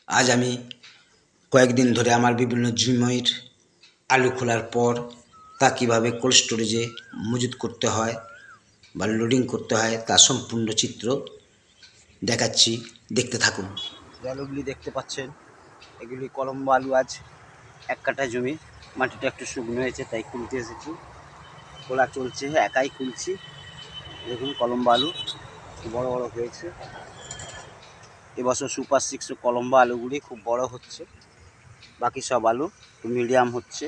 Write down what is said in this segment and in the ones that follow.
আজ আমি কয়েকদিন ধরে আমার বিভিন্ন জমির আলু খোলার পর তা কীভাবে কোল্ড স্টোরেজে মজুত করতে হয় বা লোডিং করতে হয় তার সম্পূর্ণ চিত্র দেখাচ্ছি, দেখতে থাকুন। যে আলুগুলি দেখতে পাচ্ছেন এগুলি কলম্বো আলু। আজ 1 কাঠা জমি, মাটিটা একটু শুকনো হয়েছে তাই খুলতে এসেছি। খোলা চলছে, একাই খুলছি। দেখুন কলম্বো আলু বড় বড় হয়েছে। এবছর সুপার 6 কলম্বো আলুগুলি খুব বড় হচ্ছে, বাকি সব আলু মিডিয়াম হচ্ছে।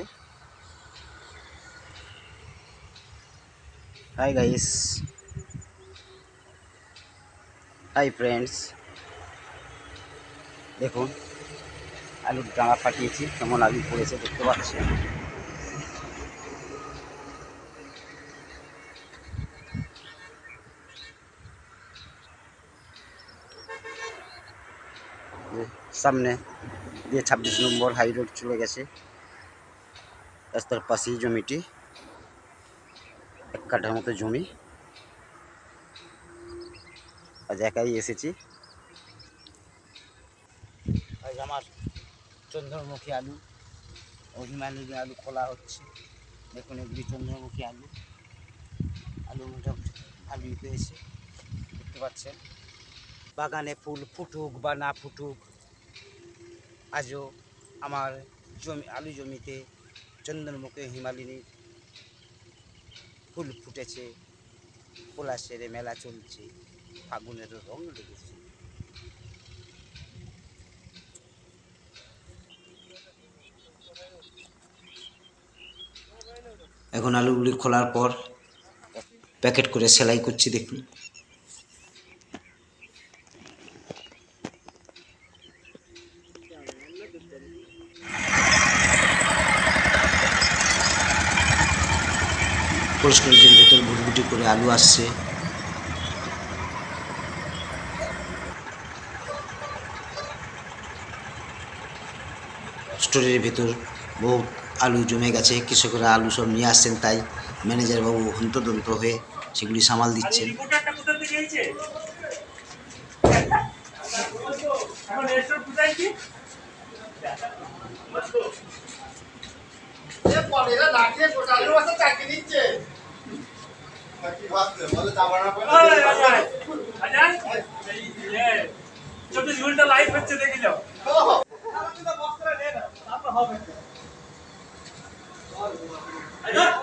হাই গাইস, হাই ফ্রেন্ডস, দেখুন আলুর ডাঙা ফাটিয়েছি, কেমন আলু পড়েছে দেখতে পাচ্ছেন। সামনে দিয়ে 26 নম্বর হাই রোড চলে গেছে, রাস্তার পাশেই জমিটি। 1 কাঠার মতো জমি। আজ একাই এসেছি। আজ আমার চন্দ্রমুখী আলু, অভিমানী আলু খোলা হচ্ছে। দেখুন এগুলি চন্দ্রমুখী আলু। আলু মোটামুটি ভালোই পেয়েছে, দেখতে পাচ্ছেন। বাগানে ফুল ফুটুক বা না ফুটুক, আজও আমার আলু জমিতে চন্দ্রমুখী হিমালিনী ফুল ফুটেছে। পলাশের মেলা চলছে, ফাগুনের রং লেগেছে। এখন আলুগুলি খোলার পর প্যাকেট করে সেলাই করছি, দেখুন। কোল্ড স্টোরেজের ভেতর ভুটভুটি করে আলু আসছে। স্টোরের ভেতর বহু আলু জমে গেছে, কৃষকরা আলু সব নিয়ে আসছেন, তাই ম্যানেজার বাবু হন্তদন্ত হয়ে সেগুলি সামাল দিচ্ছেন।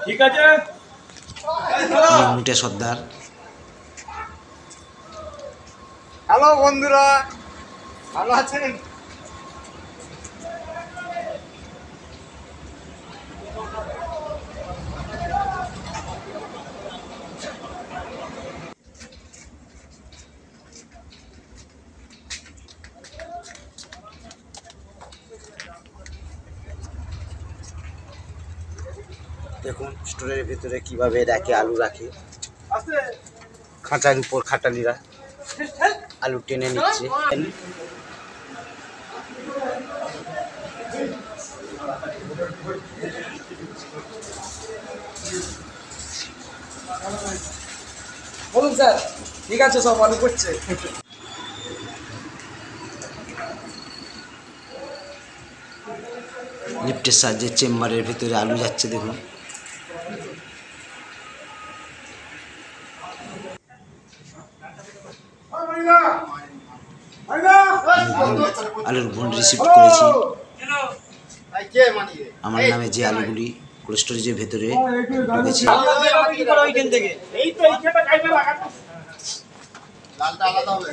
ঠিক আছে মুটে সর্দার। হ্যালো বন্ধুরা, ভালো আছেন? দেখুন স্টোরের ভিতরে কিভাবে রাখে, আলু রাখে। খাঁচার উপর খাটালিরা আলু টেনে নিচ্ছে। বলুন স্যার, ঠিক আছে, সব আলু করছে। লিফটের সাহায্যে চেম্বারের ভিতরে আলু যাচ্ছে, দেখুন। আলুর বোন রিসিভ করেছি। আমার নামে যে আলুগুলি কোল্ড স্টোরেজের ভেতরে ঢুকেছে। লালটা আলাদা হবে।